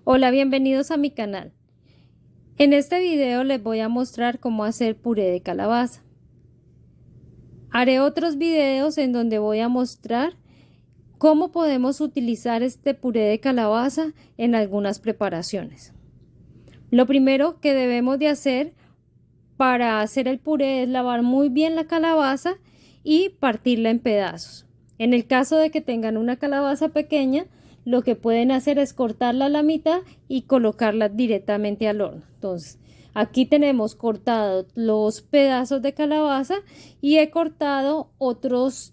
Hola, bienvenidos a mi canal. En este video les voy a mostrar cómo hacer puré de calabaza. Haré otros videos en donde voy a mostrar cómo podemos utilizar este puré de calabaza en algunas preparaciones. Lo primero que debemos de hacer para hacer el puré es lavar muy bien la calabaza y partirla en pedazos. En el caso de que tengan una calabaza pequeña, lo que pueden hacer es cortarla a la mitad y colocarla directamente al horno. Entonces, aquí tenemos cortados los pedazos de calabaza y he cortado otros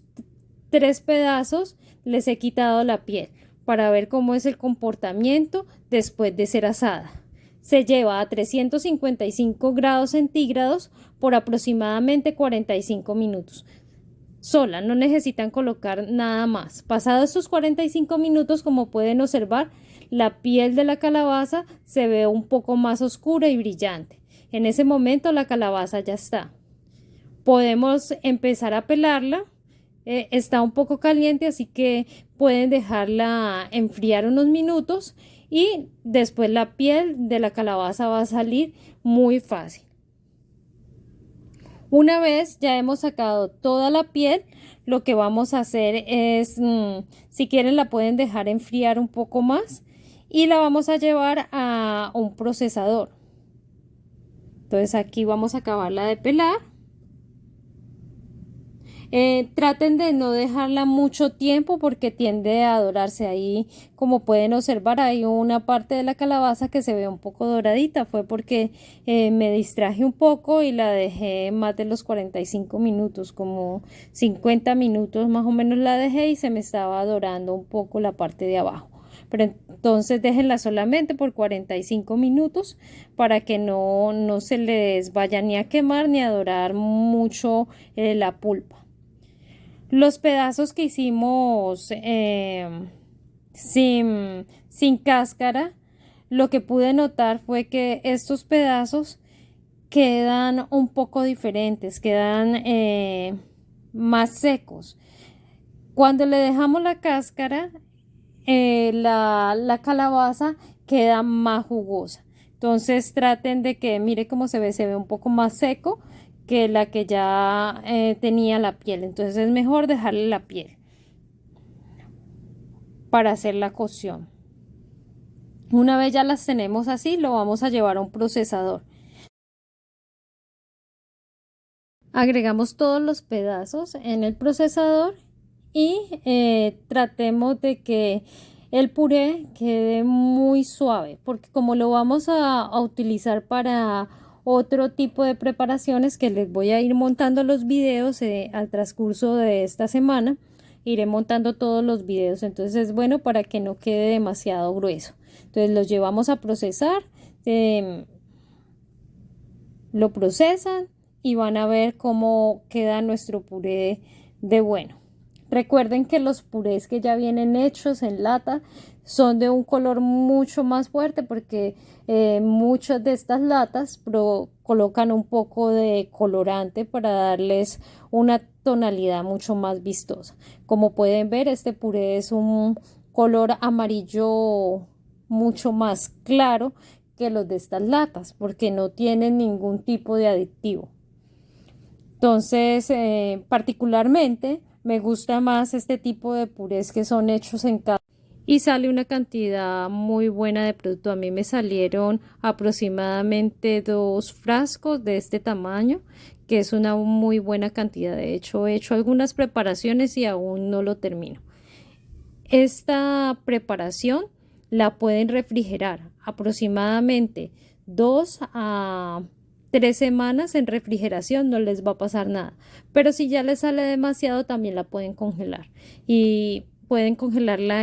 3 pedazos, les he quitado la piel para ver cómo es el comportamiento después de ser asada. Se lleva a 355 grados centígrados por aproximadamente 45 minutos. Sola, no necesitan colocar nada más. Pasados estos 45 minutos, como pueden observar, la piel de la calabaza se ve un poco más oscura y brillante. En ese momento la calabaza ya está. Podemos empezar a pelarla. Está un poco caliente, así que pueden dejarla enfriar unos minutos y después la piel de la calabaza va a salir muy fácil. Una vez ya hemos sacado toda la piel, lo que vamos a hacer es, si quieren la pueden dejar enfriar un poco más y la vamos a llevar a un procesador. Entonces aquí vamos a acabarla de pelar. Traten de no dejarla mucho tiempo porque tiende a dorarse. Ahí, como pueden observar, hay una parte de la calabaza que se ve un poco doradita. Fue porque me distraje un poco y la dejé más de los 45 minutos, como 50 minutos más o menos la dejé y se me estaba dorando un poco la parte de abajo. Pero entonces déjenla solamente por 45 minutos para que no se les vaya ni a quemar ni a dorar mucho la pulpa. Los pedazos que hicimos sin cáscara, lo que pude notar fue que estos pedazos quedan un poco diferentes, quedan más secos. Cuando le dejamos la cáscara, la calabaza queda más jugosa. Entonces traten de que, mire cómo se ve un poco más seco que la que ya tenía la piel. Entonces es mejor dejarle la piel para hacer la cocción. Una vez ya las tenemos así, lo vamos a llevar a un procesador. Agregamos todos los pedazos en el procesador y tratemos de que el puré quede muy suave, porque como lo vamos a utilizar para otro tipo de preparaciones que les voy a ir montando los videos al transcurso de esta semana, iré montando todos los videos. Entonces es bueno para que no quede demasiado grueso. Entonces los llevamos a procesar, lo procesan y van a ver cómo queda nuestro puré de bueno. Recuerden que los purés que ya vienen hechos en lata son de un color mucho más fuerte porque muchas de estas latas colocan un poco de colorante para darles una tonalidad mucho más vistosa. Como pueden ver, este puré es un color amarillo mucho más claro que los de estas latas porque no tienen ningún tipo de aditivo. Entonces, particularmente me gusta más este tipo de purés que son hechos en casa y sale una cantidad muy buena de producto. A mí me salieron aproximadamente 2 frascos de este tamaño, que es una muy buena cantidad. De hecho, he hecho algunas preparaciones y aún no lo termino. Esta preparación la pueden refrigerar aproximadamente 2 a 3 semanas en refrigeración, no les va a pasar nada. Pero si ya les sale demasiado, también la pueden congelar y pueden congelarla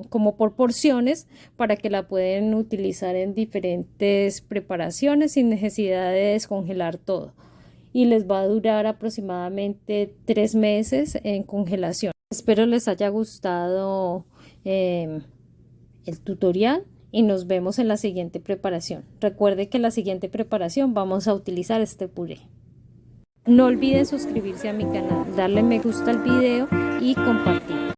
como por porciones para que la pueden utilizar en diferentes preparaciones sin necesidad de descongelar todo. Y les va a durar aproximadamente 3 meses en congelación. Espero les haya gustado el tutorial y nos vemos en la siguiente preparación. Recuerde que en la siguiente preparación vamos a utilizar este puré. No olviden suscribirse a mi canal, darle me gusta al video y compartir.